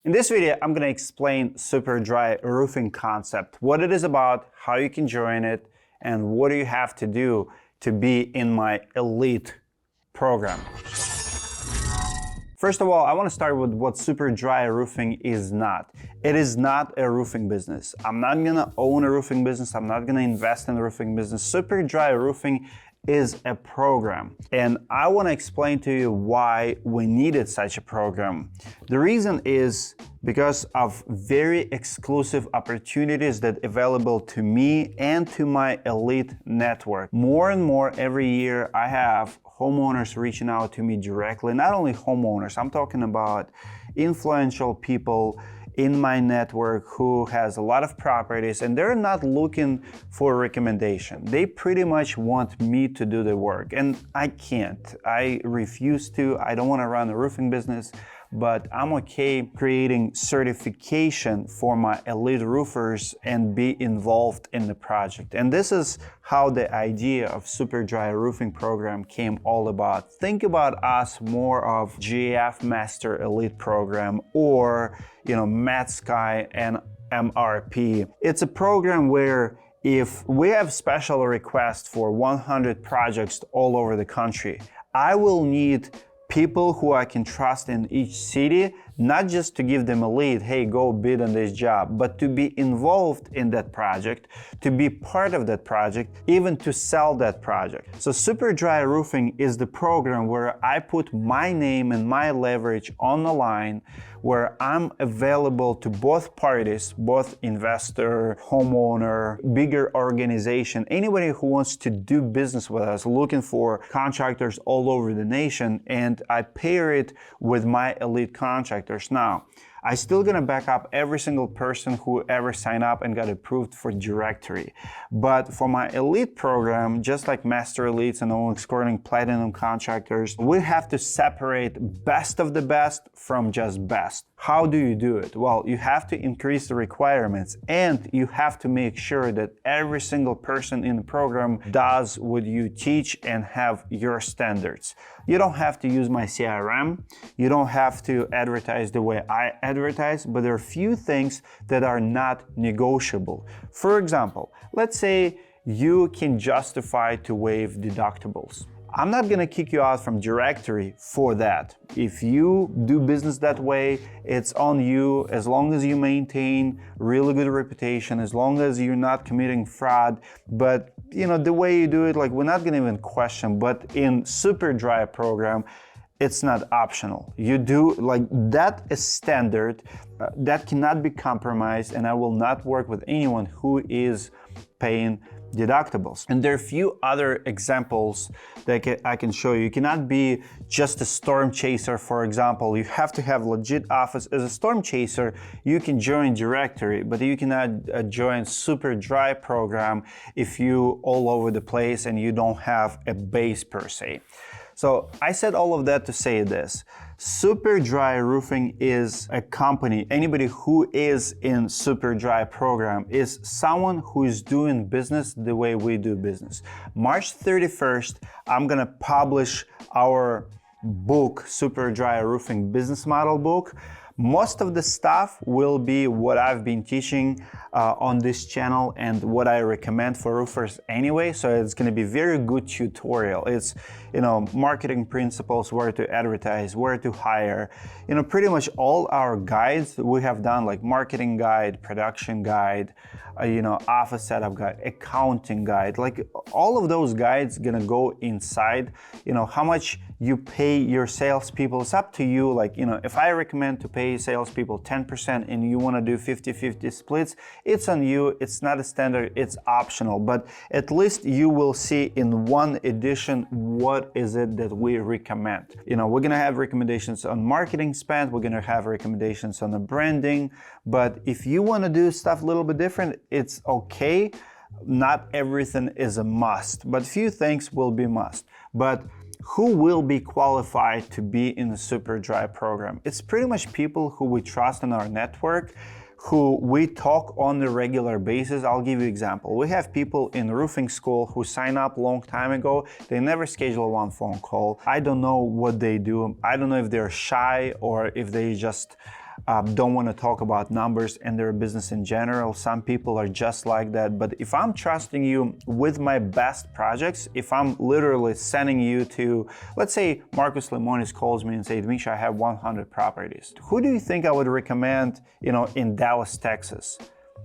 In this video, I'm going to explain SuperDry Roofing concept, what it is about, how you can join it, and what do you have to do to be in my elite program. First of all, I want to start with what SuperDry Roofing is not. It is not a roofing business. I'm not going to own a roofing business. I'm not going to invest in a roofing business. SuperDry Roofing is a program, and I want to explain to you why we needed such a program. The reason is because of very exclusive opportunities that are available to me and to my elite network. More and more every year I have homeowners reaching out to me directly. Not only homeowners, I'm talking about influential people in my network who has a lot of properties, and they're not looking for a recommendation. They pretty much want me to do the work, and I can't. I refuse to. I don't want to run a roofing business, but I'm okay creating certification for my elite roofers and be involved in the project. And this is how the idea of SuperDry Roofing Program came all about. Think about us more of GAF Master Elite Program or, Mat Sky and MRP. It's a program where if we have special requests for 100 projects all over the country, I will need people who I can trust in each city, not just to give them a lead, hey, go bid on this job, but to be involved in that project, to be part of that project, even to sell that project. So SuperDry Roofing is the program where I put my name and my leverage on the line, where I'm available to both parties, both investor, homeowner, bigger organization, anybody who wants to do business with us, looking for contractors all over the nation, and I pair it with my elite contractors. Now, I still gonna back up every single person who ever signed up and got approved for directory. But for my elite program, just like Master Elites and all scoring Platinum contractors, we have to separate best of the best from just best. How do you do it? Well, you have to increase the requirements, and you have to make sure that every single person in the program does what you teach and have your standards. You don't have to use my CRM. You don't have to advertise the way I advertise, but there are a few things that are not negotiable. For example, let's say you can justify to waive deductibles. I'm not gonna kick you out from directory for that. If you do business that way, it's on you, as long as you maintain really good reputation, as long as you're not committing fraud. But the way you do it, we're not gonna even question, but in SuperDry program, it's not optional. You do, that is standard, that cannot be compromised, and I will not work with anyone who is paying deductibles. And there are a few other examples that I can show you. You cannot be just a storm chaser, for example. You have to have legit office. As a storm chaser, you can join directory, but you cannot join SuperDry program if you all over the place and you don't have a base per se. So I said all of that to say this. SuperDry Roofing is a company. Anybody who is in SuperDry program is someone who is doing business the way we do business. March 31st, I'm gonna publish our book, SuperDry Roofing Business Model book. Most of the stuff will be what I've been teaching on this channel and what I recommend for roofers anyway. So it's going to be very good tutorial. It's, marketing principles, where to advertise, where to hire, pretty much all our guides we have done, like marketing guide, production guide, office setup guide, accounting guide, all of those guides gonna go inside. How much you pay your salespeople, it's up to you. If I recommend to pay salespeople 10% and you want to do 50-50 splits, it's on you. It's not a standard, it's optional, but at least you will see in one edition what is it that we recommend. We're gonna have recommendations on marketing spend, we're gonna have recommendations on the branding, but if you want to do stuff a little bit different, it's okay. Not everything is a must, but few things will be must. But who will be qualified to be in the SuperDry program? It's pretty much people who we trust in our network, who we talk on a regular basis. I'll give you an example. We have people in roofing school who sign up a long time ago. They never schedule one phone call. I don't know what they do. I don't know if they're shy or if they just don't want to talk about numbers and their business in general. Some people are just like that. But if I'm trusting you with my best projects, if I'm literally sending you to, let's say Marcus Limonis calls me and says, Dmitry, I have 100 properties. Who do you think I would recommend, in Dallas, Texas,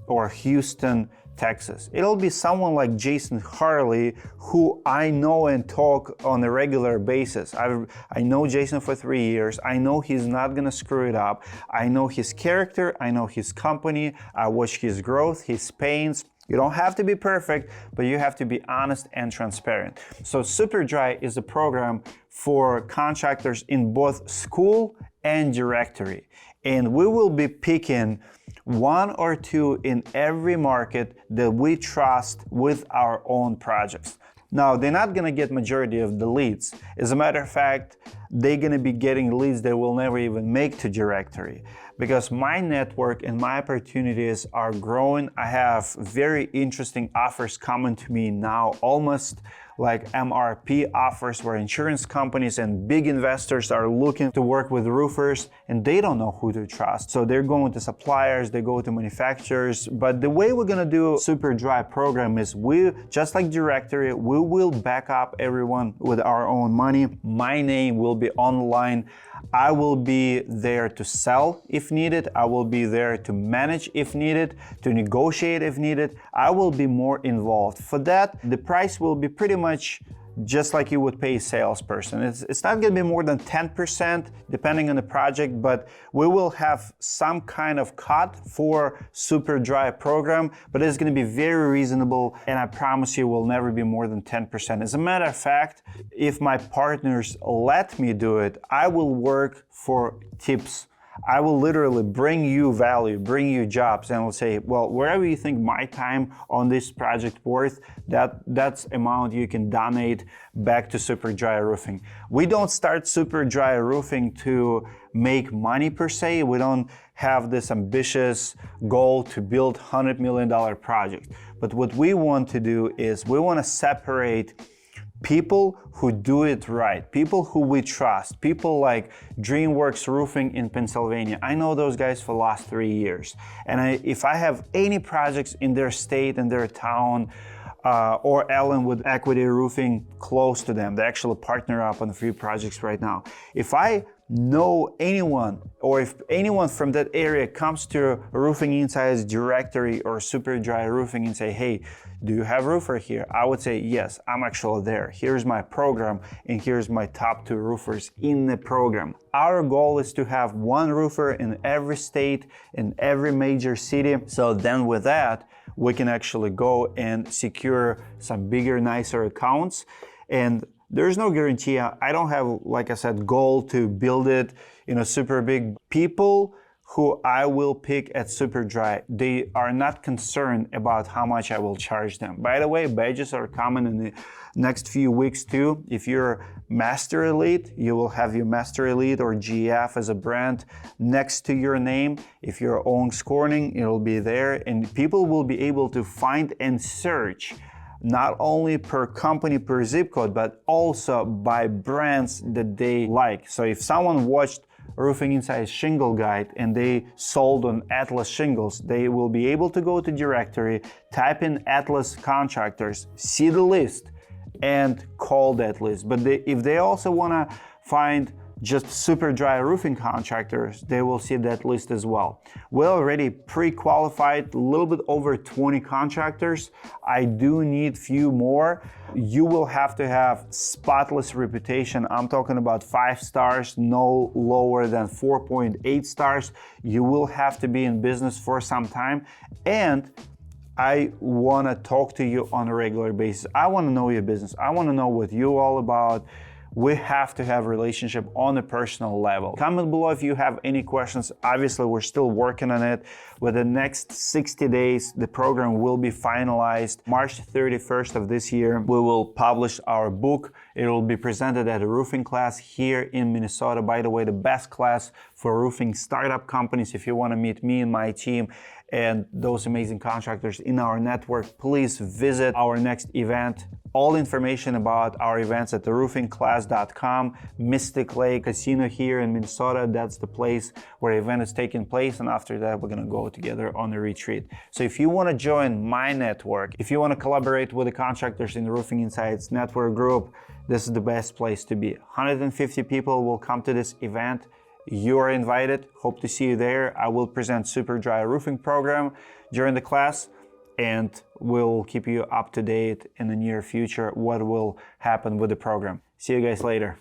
or Houston, Texas? It'll be someone like Jason Harley, who I know and talk on a regular basis. I know Jason for 3 years. I know he's not gonna screw it up. I know his character. I know his company. I watch his growth, his pains. You don't have to be perfect, but you have to be honest and transparent. So SuperDry is a program for contractors in both school and directory. And we will be picking 1 or 2 in every market that we trust with our own projects. Now, they're not gonna get majority of the leads. As a matter of fact, they're gonna be getting leads they will never even make to directory, because my network and my opportunities are growing. I have very interesting offers coming to me now, almost like MRP offers, where insurance companies and big investors are looking to work with roofers and they don't know who to trust. So they're going to suppliers, they go to manufacturers. But the way we're gonna do SuperDry program is, we, just like directory, we will back up everyone with our own money. My name will be online. I will be there to sell if needed. I will be there to manage if needed, to negotiate if needed. I will be more involved. For that, the price will be pretty much just like you would pay a salesperson. It's not going to be more than 10% depending on the project, but we will have some kind of cut for SuperDry program, but it's going to be very reasonable, and I promise you will never be more than 10%. As a matter of fact, if my partners let me do it, I will work for tips. I will literally bring you value, bring you jobs, and will say, well, wherever you think my time on this project worth, that's amount you can donate back to SuperDry Roofing. We don't start SuperDry Roofing to make money per se. We don't have this ambitious goal to build $100 million project. But what we want to do is, we want to separate people who do it right, people who we trust, people like DreamWorks Roofing in Pennsylvania. I know those guys for the last 3 years. And if I have any projects in their state, in their town, or Ellenwood Equity Roofing close to them, they actually partner up on a few projects right now. If I know anyone, or if anyone from that area comes to Roofing Insights directory or SuperDry Roofing and say, hey, do you have roofer here? I would say, yes, I'm actually there. Here's my program, and here's my top 2 roofers in the program. Our goal is to have 1 roofer in every state, in every major city. So then with that, we can actually go and secure some bigger, nicer accounts. And there's no guarantee. I don't have, like I said, goal to build it, super big. People who I will pick at SuperDry, they are not concerned about how much I will charge them. By the way, badges are coming in the next few weeks too. If you're Master Elite, you will have your Master Elite or GF as a brand next to your name. If you're Owens Corning, it'll be there, and people will be able to find and search not only per company, per zip code, but also by brands that they like. So if someone watched Roofing Insights Shingle Guide and they sold on Atlas shingles, they will be able to go to directory, type in Atlas contractors, see the list, and call that list. But if they also want to find just SuperDry Roofing contractors, they will see that list as well. We already pre-qualified a little bit over 20 contractors. I do need few more. You will have to have spotless reputation. I'm talking about 5 stars, no lower than 4.8 stars. You will have to be in business for some time, and I want to talk to you on a regular basis. I want to know your business. I want to know what you're all about. We have to have a relationship on a personal level. Comment below if you have any questions. Obviously, we're still working on it. With the next 60 days, the program will be finalized. March 31st of this year, we will publish our book. It will be presented at a roofing class here in Minnesota. By the way, the best class for roofing startup companies. If you want to meet me and my team and those amazing contractors in our network, please visit our next event. All information about our events at theroofingclass.com. Mystic Lake Casino here in Minnesota, that's the place where the event is taking place, and after that we're gonna go together on a retreat. So if you wanna join my network, if you wanna collaborate with the contractors in the Roofing Insights network group, this is the best place to be. 150 people will come to this event. You are invited. Hope to see you there. I will present SuperDry Roofing Program during the class, and we'll keep you up to date in the near future what will happen with the program. See you guys later.